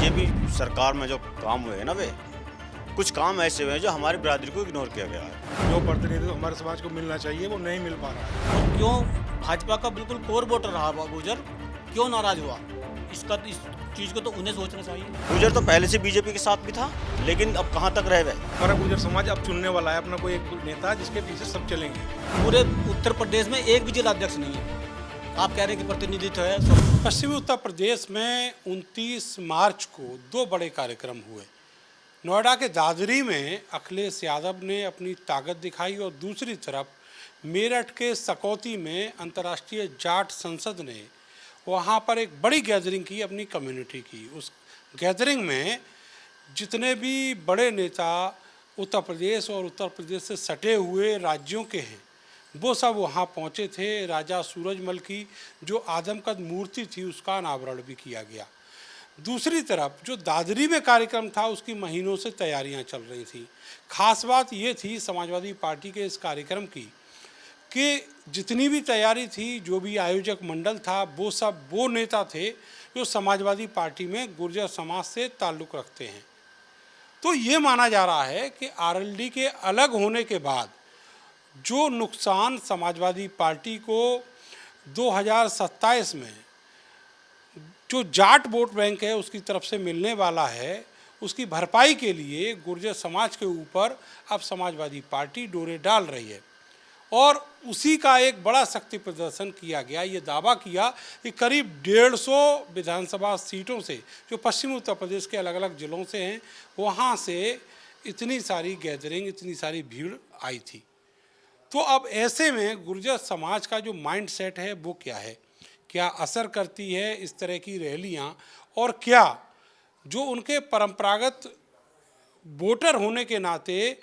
BJP सरकार में जो काम हुए हैं ना, वे कुछ काम ऐसे हुए हैं जो हमारी बिरादरी को इग्नोर किया गया है। जो प्रतिनिधित्व हमारे समाज को मिलना चाहिए वो नहीं मिल पा रहा है। क्यों भाजपा का बिल्कुल कोर वोटर रहा गुर्जर क्यों नाराज हुआ, इस चीज को तो उन्हें सोचना चाहिए। गुर्जर तो पहले से बीजेपी के साथ भी था, लेकिन अब कहाँ तक रह गए। हमारा गुर्जर समाज अब चुनने वाला है अपना कोई एक नेता जिसके पीछे सब चलेंगे। पूरे उत्तर प्रदेश में एक भी जिलाध्यक्ष नहीं है, आप कह रहे हैं कि प्रतिनिधित्व है। पश्चिमी उत्तर प्रदेश में 29 मार्च को 2 बड़े कार्यक्रम हुए। नोएडा के दादरी में अखिलेश यादव ने अपनी ताकत दिखाई और दूसरी तरफ मेरठ के सकौती में अंतर्राष्ट्रीय जाट संसद ने वहाँ पर एक बड़ी गैदरिंग की, अपनी कम्युनिटी की। उस गैदरिंग में जितने भी बड़े नेता उत्तर प्रदेश और उत्तर प्रदेश से सटे हुए राज्यों के हैं वो सब वहाँ पहुँचे थे। राजा सूरजमल की जो आदमकद मूर्ति थी उसका अनावरण भी किया गया। दूसरी तरफ जो दादरी में कार्यक्रम था उसकी महीनों से तैयारियां चल रही थी। खास बात ये थी समाजवादी पार्टी के इस कार्यक्रम की कि जितनी भी तैयारी थी, जो भी आयोजक मंडल था, वो सब वो नेता थे जो समाजवादी पार्टी में गुर्जर समाज से ताल्लुक़ रखते हैं। तो ये माना जा रहा है कि आरएलडी के अलग होने के बाद जो नुकसान समाजवादी पार्टी को 2027 में जो जाट वोट बैंक है उसकी तरफ से मिलने वाला है, उसकी भरपाई के लिए गुर्जर समाज के ऊपर अब समाजवादी पार्टी डोरे डाल रही है। और उसी का एक बड़ा शक्ति प्रदर्शन किया गया। ये दावा किया कि करीब 150 विधानसभा सीटों से जो पश्चिमी उत्तर प्रदेश के अलग अलग ज़िलों से हैं वहाँ से इतनी सारी गैदरिंग, इतनी सारी भीड़ आई थी। तो अब ऐसे में गुर्जर समाज का जो माइंड सेट है वो क्या है, क्या असर करती है इस तरह की रैलियाँ, और क्या जो उनके परंपरागत वोटर होने के नाते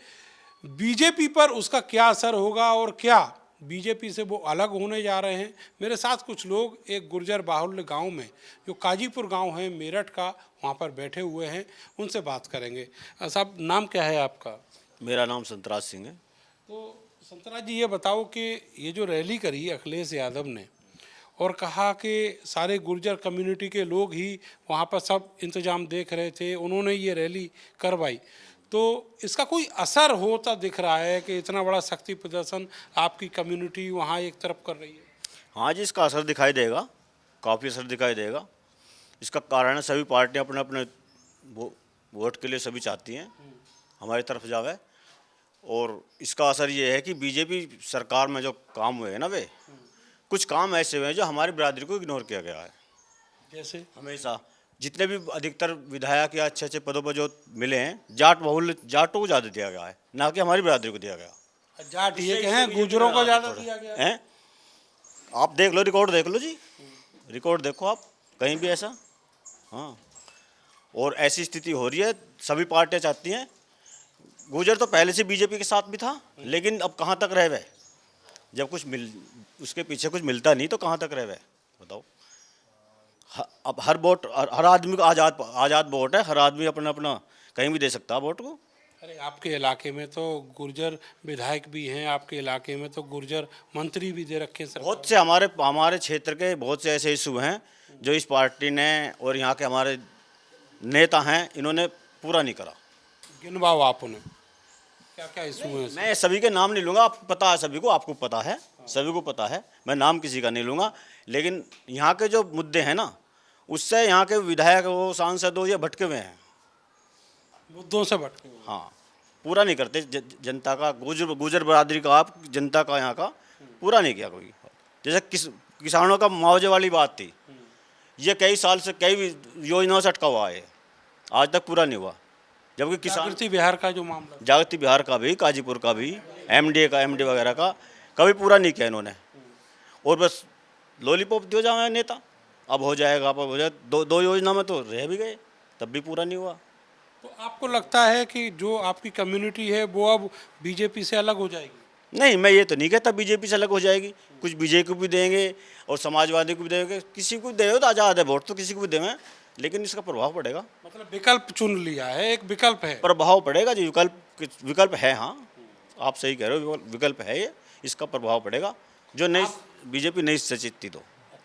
बीजेपी पर उसका क्या असर होगा और क्या बीजेपी से वो अलग होने जा रहे हैं। मेरे साथ कुछ लोग एक गुर्जर बाहुल्य गांव में जो काजीपुर गांव है मेरठ का, वहाँ पर बैठे हुए हैं, उनसे बात करेंगे। साहब, नाम क्या है आपका? मेरा नाम संतराज सिंह है। तो संतराज जी, ये बताओ कि ये जो रैली करी अखिलेश यादव ने और कहा कि सारे गुर्जर कम्युनिटी के लोग ही वहाँ पर सब इंतजाम देख रहे थे, उन्होंने ये रैली करवाई, तो इसका कोई असर होता दिख रहा है कि इतना बड़ा शक्ति प्रदर्शन आपकी कम्युनिटी वहाँ एक तरफ कर रही है? हाँ जी, इसका असर दिखाई देगा, काफ़ी असर दिखाई देगा। इसका कारण है सभी पार्टियाँ अपने अपने वोट के लिए सभी चाहती हैं हमारी तरफ जावे, और इसका असर ये है कि बीजेपी सरकार में जो काम हुए हैं ना, वे कुछ काम ऐसे हुए हैं जो हमारी बिरादरी को इग्नोर किया गया है। जैसे हमेशा जितने भी अधिकतर विधायक या अच्छे अच्छे पदों पर जो मिले हैं, जाटों को ज़्यादा दिया गया है, ना कि हमारी बिरादरी को दिया गया। जाट ये कहें गुर्जरों को ज़्यादा दिया गया है। आप देख लो, रिकॉर्ड देख लो जी, रिकॉर्ड देखो आप कहीं भी ऐसा। हाँ, और ऐसी स्थिति हो रही है, सभी पार्टियाँ चाहती हैं। गुर्जर तो पहले से बीजेपी के साथ भी था, लेकिन अब कहाँ तक रह गए। जब उसके पीछे कुछ मिलता नहीं तो कहाँ तक रह गए, बताओ। अब हर वोट, हर आदमी को आज़ाद वोट है, हर आदमी अपना अपना कहीं भी दे सकता है वोट को। अरे आपके इलाके में तो गुर्जर विधायक भी हैं, आपके इलाके में तो गुर्जर मंत्री भी दे रखे हैं। बहुत से हमारे क्षेत्र के बहुत से ऐसे इशू हैं जो इस पार्टी ने और यहाँ के हमारे नेता हैं, इन्होंने पूरा नहीं करा। गिनवाओ आप उन्हें, क्या क्या इशू है? मैं सभी के नाम नहीं लूँगा, आप पता है सभी को, आपको पता है, सभी को पता है, मैं नाम किसी का नहीं लूँगा। लेकिन यहाँ के जो मुद्दे हैं ना, उससे यहाँ के विधायक हो, सांसद हो, ये भटके हुए हैं, मुद्दों से भटके हुए। हाँ, पूरा नहीं करते जनता का, गुजर बरादरी का, आप जनता का यहाँ का पूरा नहीं किया कोई। जैसे किसानों का मुआवजे वाली बात थी, ये कई साल से कई योजनाओं से अटका हुआ है, आज तक पूरा नहीं हुआ। जबकि जागृति बिहार का जो मामला, जागृति बिहार का भी, काजीपुर का भी, एमडी वगैरह का कभी पूरा नहीं किया इन्होंने, और बस लॉलीपॉप दिया जाए नेता, अब हो जाएगा, अब हो जाए। दो योजना में तो रह भी गए, तब भी पूरा नहीं हुआ। तो आपको लगता है कि जो आपकी कम्युनिटी है वो अब बीजेपी से अलग हो जाएगी? नहीं, मैं ये तो नहीं कहता बीजेपी से अलग हो जाएगी, कुछ बीजेपी को भी देंगे और समाजवादी को भी देंगे, किसी को देंगे तो आज़ाद है वोट, तो किसी को भी देंगे, लेकिन इसका प्रभाव पड़ेगा। मतलब विकल्प चुन लिया है, एक विकल्प है, प्रभाव पड़ेगा जी, विकल्प है। हाँ, आप सही कह रहे हो, विकल्प है ये, इसका प्रभाव पड़ेगा जो नहीं बीजेपी नहीं सचेती तो।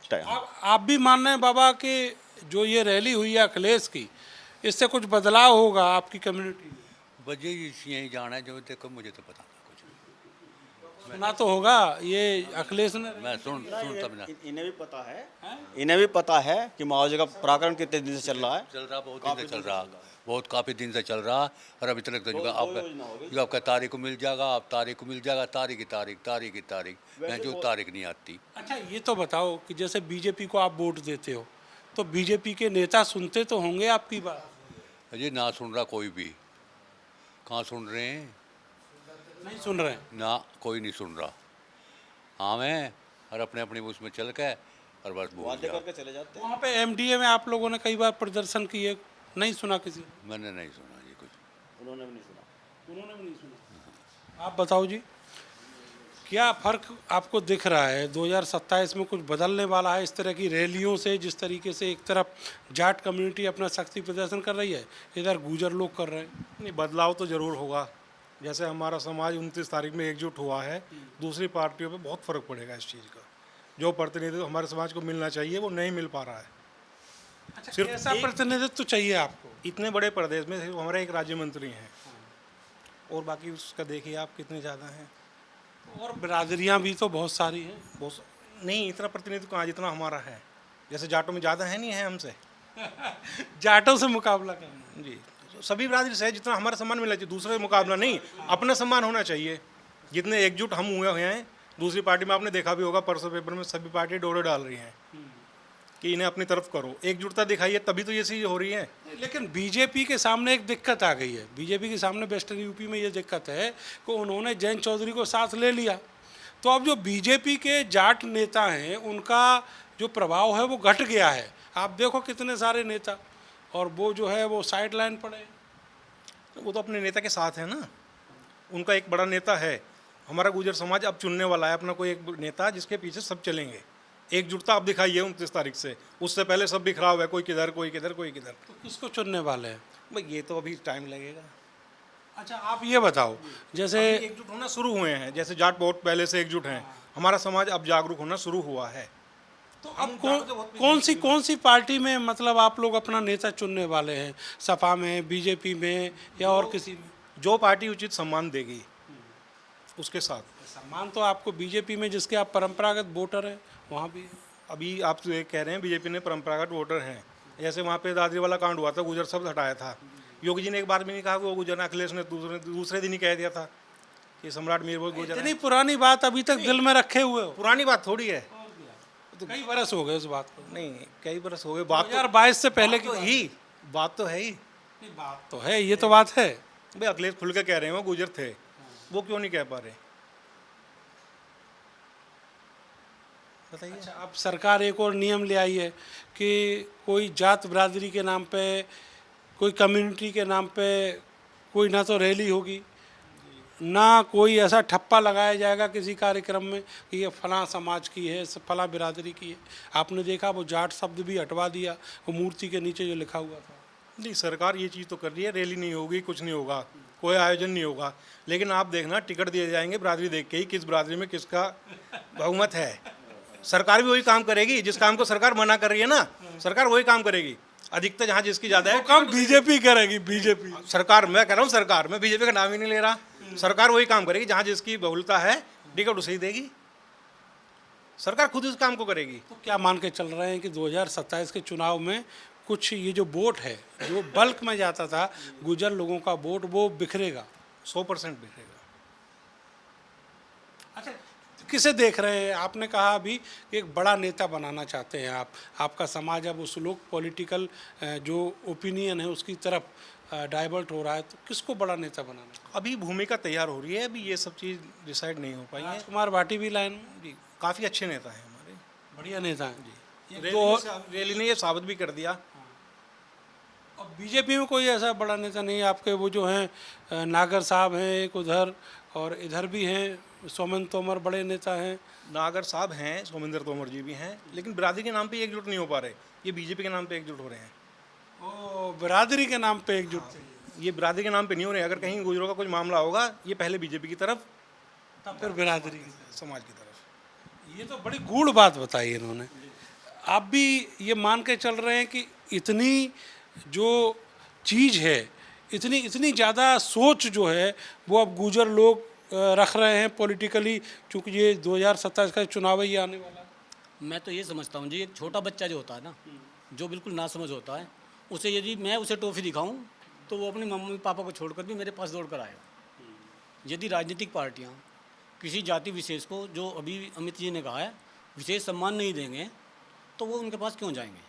आप भी मान रहे हैं बाबा कि जो ये रैली हुई है अखिलेश की, इससे कुछ बदलाव होगा आपकी कम्युनिटी में? वजह यही जाना है जो देखो मुझे तो पता नहीं कुछ सुना तो होगा ये अखिलेश ने। मैं सुनता भी ना इन्हें भी पता है कि मुआवजे का प्रकरण कितने दिन से चल रहा है। चल रहा बहुत दिन से चल रहा बहुत काफ़ी दिन से चल रहा और अभी तक तो जो आपका तारीख को मिल जाएगा आप तारीख को मिल जाएगा तारीख की तारीख मैं जो तारीख नहीं आती। अच्छा ये तो बताओ कि जैसे बीजेपी को आप वोट देते हो तो बीजेपी के नेता सुनते तो होंगे आपकी बात? अजय ना सुन रहा कोई भी, कहाँ सुन रहे हैं? नहीं सुन रहे हैं। ना कोई नहीं सुन रहा। हाँ मैं और अपने अपने उसमें चल के और बस बोल दिया। करके चले जाते वहाँ पे एमडीए में आप लोगों ने कई बार प्रदर्शन किए, नहीं सुना किसी ने? मैंने नहीं सुना ये कुछ। उन्होंने भी नहीं सुना। आप बताओ जी, क्या फर्क आपको दिख रहा है 2027 में? कुछ बदलने वाला है इस तरह की रैलियों से? जिस तरीके से एक तरफ जाट कम्युनिटी अपना शक्ति प्रदर्शन कर रही है, इधर गुजर लोग कर रहे हैं। नहीं, बदलाव तो ज़रूर होगा। जैसे हमारा समाज 29 तारीख में एकजुट हुआ है, दूसरी पार्टियों पे बहुत फ़र्क पड़ेगा इस चीज़ का। जो प्रतिनिधित्व हमारे समाज को मिलना चाहिए वो नहीं मिल पा रहा है। अच्छा, सिर्फ ऐसा प्रतिनिधित्व चाहिए आपको? इतने बड़े प्रदेश में सिर्फ हमारा एक राज्य मंत्री हैं और बाकी उसका देखिए आप कितने ज़्यादा हैं। और बिरादरियाँ भी तो बहुत सारी हैं। बहुत नहीं, इतना प्रतिनिधित्व कहाँ जितना हमारा है। जैसे जाटों में ज़्यादा है नहीं है हमसे। जाटों से मुकाबला करना जी, तो सभी बिरादरी से है जितना हमारा सम्मान मिलना चाहिए, दूसरे मुकाबला नहीं, अपना सम्मान होना चाहिए। जितने एकजुट हम हुए हैं, दूसरी पार्टी में आपने देखा भी होगा परसों पेपर में सभी पार्टी डोरे डाल रही हैं कि इन्हें अपनी तरफ करो, एकजुटता दिखाइए, तभी तो ये चीज़ हो रही है। लेकिन बीजेपी के सामने एक दिक्कत आ गई है। बीजेपी के सामने वेस्टर्न यूपी में ये दिक्कत है कि उन्होंने जयंत चौधरी को साथ ले लिया, तो अब जो बीजेपी के जाट नेता हैं उनका जो प्रभाव है वो घट गया है। आप देखो कितने सारे नेता और वो जो है वो साइड लाइन पड़े। वो तो अपने नेता के साथ है ना, उनका एक बड़ा नेता है। हमारा गुजर समाज अब चुनने वाला है अपना कोई एक नेता जिसके पीछे सब चलेंगे। एकजुटता आप दिखाइए 29 तारीख से, उससे पहले सब बिखराव है, कोई किधर कोई किधर कोई किधर। तो किसको चुनने वाले हैं? भाई ये तो अभी टाइम लगेगा। अच्छा आप ये बताओ, जैसे एकजुट होना शुरू हुए हैं, जैसे जाट बहुत पहले से एकजुट हैं, हमारा समाज अब जागरूक होना शुरू हुआ है। तो अब कौन सी पार्टी में मतलब आप लोग अपना नेता चुनने वाले हैं? सपा में, बीजेपी में या और किसी में? जो पार्टी उचित सम्मान देगी उसके साथ। सम्मान तो आपको बीजेपी में जिसके आप परंपरागत वोटर हैं वहाँ भी है। अभी आप तो ये कह रहे हैं बीजेपी ने परंपरागत वोटर हैं, जैसे वहाँ पे दादरी वाला कांड हुआ था, गुजर शब्द हटाया था। योगी जी ने एक बार भी नहीं कहा कि वो गुजर, अखिलेश ने दूसरे दिन ही कह दिया था कि सम्राट मीर वो गुजर। इतनी पुरानी बात अभी तक दिल में रखे हुए हो? पुरानी बात थोड़ी है, तो कई बरस हो गए उस बात को। नहीं कई बरस हो गए। बात 2022 से पहले की बात तो है ही। बात तो है, ये तो बात है। भाई अखिलेश खुल के कह रहे हैं वो गुजर थे, वो क्यों नहीं कह पा रहे बताइए। अच्छा, अब सरकार एक और नियम ले आई है कि कोई जात बिरादरी के नाम पे, कोई कम्युनिटी के नाम पे कोई ना तो रैली होगी, ना कोई ऐसा ठप्पा लगाया जाएगा किसी कार्यक्रम में कि ये फलां समाज की है, फलां बिरादरी की है। आपने देखा वो जाट शब्द भी हटवा दिया, वो मूर्ति के नीचे जो लिखा हुआ था। नहीं, सरकार ये चीज़ तो कर रही है, रैली नहीं होगी, कुछ नहीं होगा, कोई आयोजन नहीं होगा, लेकिन आप देखना टिकट दिए जाएंगे बिरादरी देख के ही, किस बिरादरी में किसका बहुमत है। सरकार भी वही काम करेगी जिस काम को सरकार मना कर रही है ना, सरकार वही काम करेगी। अधिकतर जहाँ जिसकी ज़्यादा है काम बीजेपी करेगी। बीजेपी सरकार, मैं कह रहा हूँ सरकार, मैं बीजेपी का नाम ही नहीं ले रहा। सरकार वही काम करेगी, जहाँ जिसकी बहुलता है टिकट उसे ही देगी, सरकार खुद इस काम को करेगी। तो क्या मान के चल रहे हैं कि 2027 के चुनाव में कुछ ये जो वोट है जो बल्क में जाता था गुजर लोगों का वोट, वो बिखरेगा? 100% बिखरेगा। अच्छा, किसे देख रहे हैं? आपने कहा अभी कि एक बड़ा नेता बनाना चाहते हैं आप, आपका समाज अब उस लोग पॉलिटिकल जो ओपिनियन है उसकी तरफ डाइवर्ट हो रहा है, तो किसको बड़ा नेता बनाना है? अभी भूमिका तैयार हो रही है, अभी ये सब चीज़ डिसाइड नहीं हो पाई है। राजकुमार भाटी भी लाइन में जी, काफ़ी अच्छे नेता हैं हमारे, बढ़िया नेता हैं जी। रैली ने ये साबित भी कर दिया। और बीजेपी में कोई ऐसा बड़ा नेता नहीं है आपके? वो जो हैं नागर साहब हैं एक उधर, और इधर भी हैं सोमेंद्र तोमर, बड़े नेता हैं। नागर साहब हैं, सोमेंद्र तोमर जी भी हैं, लेकिन बिरादरी के नाम पे एकजुट नहीं हो पा रहे। ये बीजेपी के नाम पे एकजुट हो रहे हैं। ओ, बिरादरी के नाम पे एकजुट चाहिए। ये बिरादरी के नाम पे नहीं हो रहे। अगर कहीं गुजरों का कुछ मामला होगा, ये पहले बीजेपी की तरफ, तब फिर बिरादरी समाज की तरफ। ये तो बड़ी गूढ़ बात बताई इन्होंने। आप भी ये मान के चल रहे हैं कि इतनी जो चीज़ है, इतनी इतनी ज़्यादा सोच जो है वो अब गुर्जर लोग रख रहे हैं पॉलिटिकली, चूँकि ये 2027 का चुनाव ही आने वाला है। मैं तो ये समझता हूँ जी, एक छोटा बच्चा जो होता है ना, जो बिल्कुल नासमझ होता है, उसे यदि मैं उसे टॉफ़ी दिखाऊं तो वो अपनी मम्मी पापा को छोड़कर भी मेरे पास दौड़ कर आएगा। यदि राजनीतिक पार्टियां किसी जाति विशेष को, जो अभी अमित जी ने कहा है, विशेष सम्मान नहीं देंगे तो वो उनके पास क्यों जाएंगे?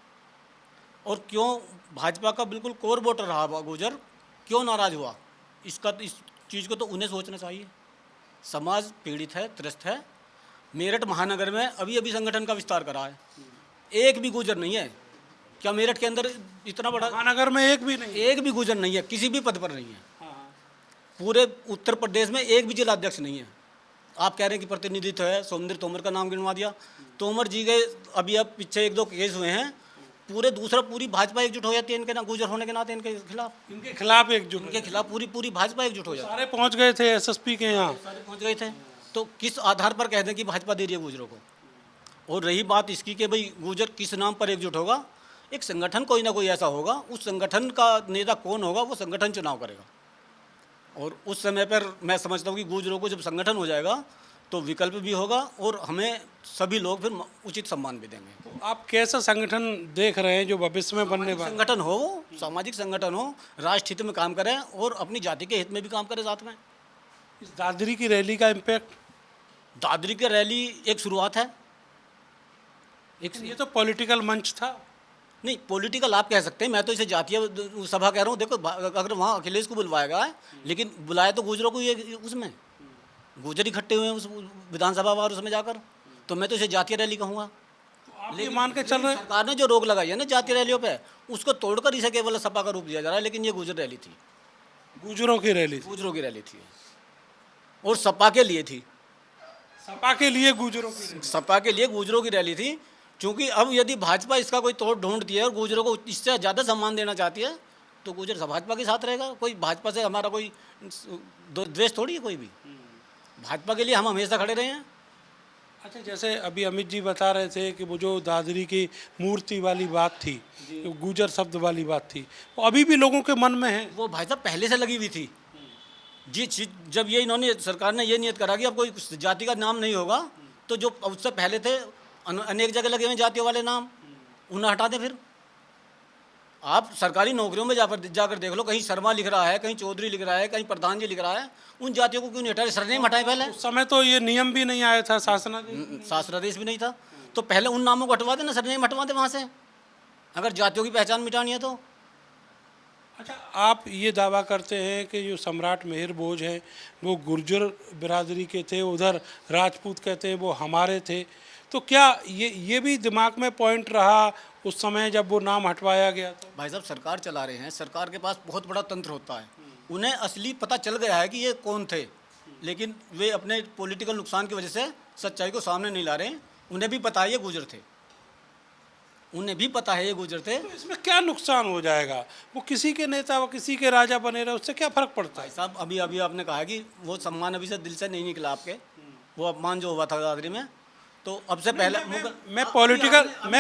और क्यों भाजपा का बिल्कुल कोर वोटर रहा गुर्जर क्यों नाराज़ हुआ? इस चीज़ को तो उन्हें सोचना चाहिए। समाज पीड़ित है, त्रस्त है। मेरठ महानगर में अभी अभी संगठन का विस्तार करा है, एक भी गुर्जर नहीं है। क्या मेरठ के अंदर इतना बड़ा महानगर में एक भी नहीं? एक भी गुर्जर नहीं है, किसी भी पद पर नहीं है। पूरे उत्तर प्रदेश में एक भी जिलाध्यक्ष नहीं है। आप कह रहे हैं कि प्रतिनिधित्व है, सौंदर्य तोमर का नाम गिनवा दिया। तोमर जी गए, अभी अब पीछे एक दो केस हुए हैं, पूरी भाजपा एकजुट हो जाती है इनके ना, गुर्जर होने के नाते इनके खिलाफ एकजुट, इनके खिलाफ पूरी भाजपा एकजुट हो जाती है। सारे पहुंच गए थे एसएसपी के यहाँ, सारे पहुंच गए थे। तो किस आधार पर कहते हैं कि भाजपा दे रही है गुर्जरों को? और रही बात इसकी कि भाई गुर्जर किस नाम पर एकजुट होगा, एक संगठन कोई ना कोई ऐसा होगा, उस संगठन का नेता कौन होगा वो संगठन चुनाव करेगा। और उस समय पर मैं समझता हूँ कि गुर्जरों को जब संगठन हो जाएगा तो विकल्प भी होगा और हमें सभी लोग फिर उचित सम्मान भी देंगे। तो आप कैसा संगठन देख रहे हैं जो भविष्य में बनने वाला? संगठन हो, वो सामाजिक संगठन हो, राष्ट्र हित में काम करे और अपनी जाति के हित में भी काम करे साथ में। इस दादरी की रैली का इम्पैक्ट? दादरी की रैली एक शुरुआत है। ये तो पॉलिटिकल मंच था। नहीं, पॉलिटिकल आप कह सकते हैं, मैं तो इसे जातीय सभा कह रहा हूँ। देखो, अगर वहाँ अखिलेश को बुलवाया गया है, लेकिन बुलाया तो गुर्जरों को, ये उसमें गुर्जर इकट्ठे हुए हैं उस विधानसभा वार उसमें जाकर, तो मैं तो इसे जातीय रैली कहूँगा। आप ये मान के चल रहे हैं सरकार ने जो रोक लगाई है ना जातीय रैलियों पे, उसको तोड़कर इसे केवल सपा का रूप दिया जा रहा है, लेकिन ये गुर्जर रैली थी, गुर्जरों की रैली? गुर्जरों की रैली थी और सपा के लिए थी, सपा के लिए गुर्जरों की, सपा के लिए गुर्जरों की रैली थी। क्योंकि अब यदि भाजपा इसका कोई तोड़ ढूंढती है और गुर्जरों को इससे ज़्यादा सम्मान देना चाहती है तो गुर्जर भाजपा के साथ रहेगा। कोई भाजपा से हमारा कोई द्वेष थोड़ी है कोई भी, भाजपा के लिए हम हमेशा खड़े रहे हैं। अच्छा, जैसे अभी अमित जी बता रहे थे कि वो जो दादरी की मूर्ति वाली बात थी, गुर्जर शब्द वाली बात थी, वो अभी भी लोगों के मन में है। वो भाई साहब पहले से लगी हुई थी जी। जब ये इन्होंने, सरकार ने ये नियत करा कि अब कोई जाति का नाम नहीं होगा, तो जो उससे पहले थे अनेक जगह लगे हुए जातियों वाले नाम, उन्हें हटा दें। फिर आप सरकारी नौकरियों में जाकर देख लो, कहीं शर्मा लिख रहा है, कहीं चौधरी लिख रहा है, कहीं प्रधान जी लिख रहा है, उन जातियों को क्यों नहीं हटाए? सरनेम हटाए पहले। उस समय तो ये नियम भी नहीं आया था, शासनादेश भी नहीं था, तो पहले उन नामों को हटवा देना, सरनेम हटवा दे वहाँ से, अगर जातियों की पहचान मिटानी है तो। अच्छा, आप ये दावा करते हैं कि जो सम्राट मिहिर भोज हैं वो गुर्जर बिरादरी के थे, उधर राजपूत कहते हैं वो हमारे थे, तो क्या ये भी दिमाग में पॉइंट रहा उस समय जब वो नाम हटवाया गया? तो भाई साहब सरकार चला रहे हैं, सरकार के पास बहुत बड़ा तंत्र होता है, उन्हें असली पता चल गया है कि ये कौन थे, लेकिन वे अपने पॉलिटिकल नुकसान की वजह से सच्चाई को सामने नहीं ला रहे हैं। उन्हें भी पता है ये गुर्जर थे, उन्हें भी पता है ये गुर्जर थे। तो इसमें क्या नुकसान हो जाएगा? वो किसी के नेता व किसी के राजा बने रहे, उससे क्या फर्क पड़ता है? भाई साहब अभी आपने कहा कि वो सम्मान अभी से दिल से नहीं निकला आपके, वो अपमान जो हुआ था दादरी में, तो अब से पहले मैं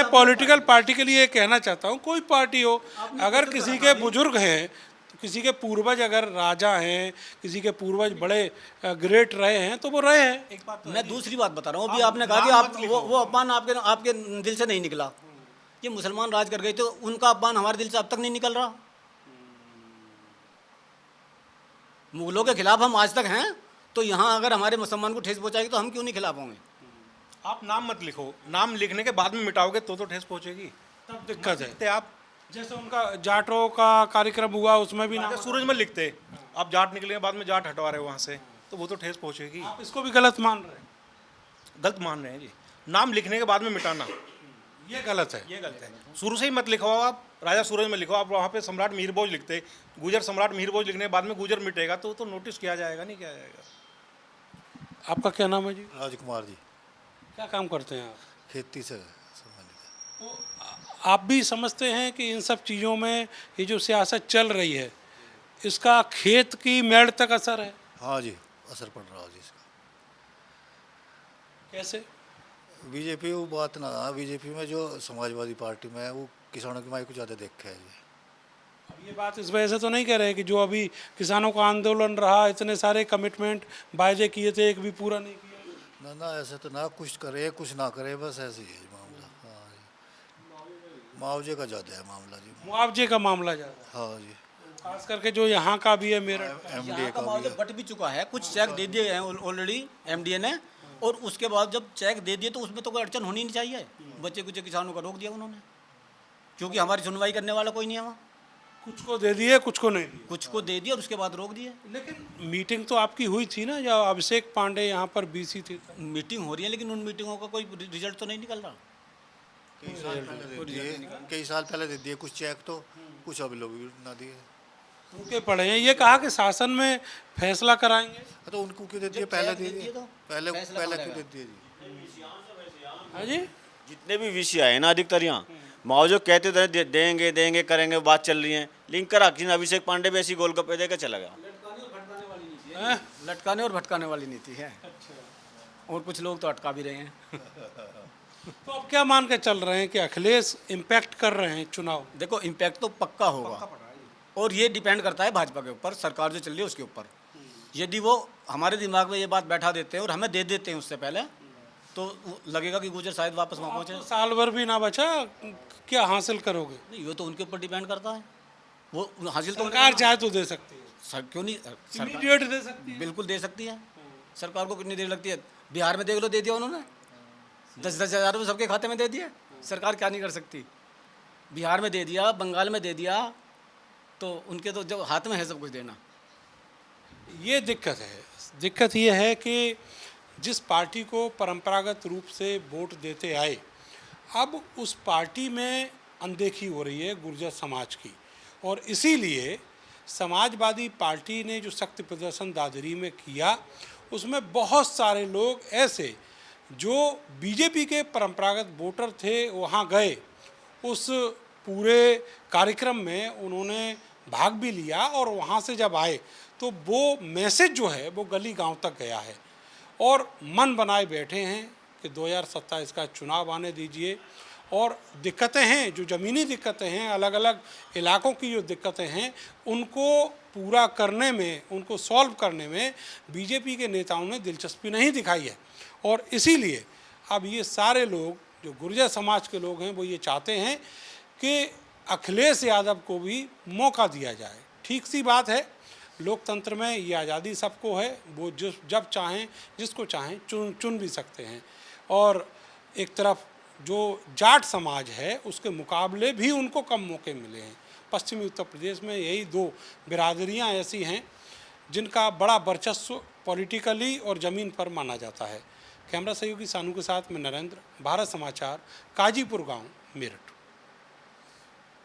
पॉलिटिकल पार्टी के लिए कहना चाहता हूँ, कोई पार्टी हो, अगर किसी के बुजुर्ग हैं, तो किसी के पूर्वज अगर राजा हैं, किसी के पूर्वज बड़े ग्रेट रहे हैं तो वो रहे हैं। मैं दूसरी बात बता रहा हूँ, अभी आपने कहा कि आप वो अपमान आपके दिल से नहीं निकला। ये मुसलमान राज कर गए तो उनका अपमान हमारे दिल से अब तक नहीं निकल रहा। मुगलों के खिलाफ हम आज तक हैं, तो यहाँ अगर हमारे मुसलमान को ठेस पहुँचाएगी तो हम क्यों नहीं खिलाफ होंगे? आप नाम मत लिखो, नाम लिखने के बाद में मिटाओगे तो ठेस पहुँचेगी, तब दिक्कत है। आप जैसे उनका जाटों का कार्यक्रम हुआ उसमें भी नाम सूरज में लिखते, आप जाट निकले के बाद में जाट हटवा रहे हो वहाँ से, तो वो तो ठेस पहुँचेगी। आप इसको भी गलत मान रहे हैं? गलत मान रहे हैं जी, नाम लिखने के बाद में मिटाना ये गलत है, ये गलत है। शुरू से ही मत लिखवाओ, आप राजा सूरज में लिखो, आप वहाँ पे सम्राट मिहिर भोज लिखते, गुजर सम्राट मिहिर भोज लिखने के बाद में गुजर मिटेगा तो नोटिस किया जाएगा, नहीं किया जाएगा। आपका क्या नाम है जी? राजकुमार जी। क्या काम करते हैं आप? खेती से संबंधित। तो आप भी समझते हैं कि इन सब चीज़ों में ये जो सियासत चल रही है इसका खेत की मेड़ तक असर है? हाँ जी, असर पड़ रहा है जी इसका। कैसे? बीजेपी वो बात ना, बीजेपी में जो समाजवादी पार्टी में है वो किसानों की माई को ज़्यादा देखा है जी। अब ये बात इस वजह से तो नहीं कह रहे कि जो अभी किसानों का आंदोलन रहा, इतने सारे कमिटमेंट वायदे किए थे, एक भी पूरा नहीं किया? ना ऐसे तो ना कुछ करे कुछ ना करे, बस ऐसे ही है मामला। हाँ जी, मुआवजे का ज़्यादा है मामला जी। मुआवजे का मामला ज़्यादा, हाँ जी, खास करके जो यहाँ का भी है मेरठ। एमडीए यहाँ का का भी मुआवजा है। बट भी चुका है, कुछ चेक दे दिए हैं ऑलरेडी एमडीए ने, और उसके बाद जब चेक दे दिए तो उसमें तो कोई अड़चन होनी नहीं चाहिए। बच्चे कुछ किसानों का रोक दिया उन्होंने, क्योंकि हमारी सुनवाई करने वाला कोई नहीं है वहाँ। कुछ को दे दिए, कुछ को नहीं दिए। कुछ को दे दिया और उसके बाद रोक दिए। लेकिन मीटिंग तो आपकी हुई थी ना, जब अभिषेक पांडे यहाँ पर बीसी थे तब। मीटिंग हो रही है लेकिन उन मीटिंगों का कोई रिजल्ट तो नहीं निकल रहा। कई साल पहले दे दिए कुछ चेक, तो कुछ अभी लोग भी ना दिए। रुके पड़े हैं। ये कहा कि शासन में फैसला कराएंगे। तो उनको क्यों दे दिए, पहले चेक दे दे दिए दिए, तो पहले फैसला पहले हो क्यों दे जाएगा। दिए जी? हाँ जी, जितने भी विषय आए ना अधिकतर यहाँ मुआवजे कहते थे देंगे देंगे करेंगे, बात चल रही है, लेकिन करा किसी अभिषेक पांडे भी ऐसी गोलगप्पे देकर चला गया। लटकाने और भटकाने वाली नीति है। और कुछ लोग तो अटका भी रहे हैं। तो अब क्या मान के चल रहे हैं कि अखिलेश इम्पैक्ट कर रहे हैं चुनाव? देखो इम्पैक्ट तो पक्का होगा, और ये डिपेंड करता है भाजपा के ऊपर, सरकार जो चल रही है उसके ऊपर। यदि वो हमारे दिमाग में ये बात बैठा देते हैं और हमें दे देते हैं उससे पहले, तो लगेगा कि गुजर शायद वापस वहाँ पहुँचे। साल भर भी ना बचा, क्या हासिल करोगे? नहीं, ये तो उनके ऊपर डिपेंड करता है। वो हासिल तो सरकार चाहे तो दे सकती है, क्यों नहीं, सरकार इमीडिएट दे सकती है। बिल्कुल दे सकती है। सरकार को कितनी देर लगती है? बिहार में देख लो, दे दिया उन्होंने, 10-10 हज़ार रुपये सबके खाते में दे दिए। सरकार क्या नहीं कर सकती? बिहार में दे दिया, बंगाल में दे दिया, तो उनके तो जब हाथ में है सब कुछ देना। ये दिक्कत है। दिक्कत ये है कि जिस पार्टी को परंपरागत रूप से वोट देते आए, अब उस पार्टी में अनदेखी हो रही है गुर्जर समाज की, और इसीलिए समाजवादी पार्टी ने जो शक्ति प्रदर्शन दादरी में किया, उसमें बहुत सारे लोग ऐसे जो बीजेपी के परंपरागत वोटर थे वहाँ गए। उस पूरे कार्यक्रम में उन्होंने भाग भी लिया, और वहाँ से जब आए तो वो मैसेज जो है वो गली गांव तक गया है, और मन बनाए बैठे हैं कि 2027 का चुनाव आने दीजिए। और दिक्कतें हैं, जो ज़मीनी दिक्कतें हैं, अलग अलग इलाकों की जो दिक्कतें हैं, उनको पूरा करने में, उनको सॉल्व करने में बीजेपी के नेताओं ने दिलचस्पी नहीं दिखाई है। और इसीलिए अब ये सारे लोग जो गुर्जर समाज के लोग हैं वो ये चाहते हैं कि अखिलेश यादव को भी मौका दिया जाए। ठीक सी बात है, लोकतंत्र में ये आज़ादी सबको है, वो जब चाहें जिसको चाहें चुन भी सकते हैं। और एक तरफ जो जाट समाज है उसके मुकाबले भी उनको कम मौके मिले हैं। पश्चिमी उत्तर प्रदेश में यही 2 बिरादरियां ऐसी हैं जिनका बड़ा वर्चस्व पॉलिटिकली और ज़मीन पर माना जाता है। कैमरा सहयोगी सानू के साथ मैं नरेंद्र, भारत समाचार, काजीपुर गांव, मेरठ।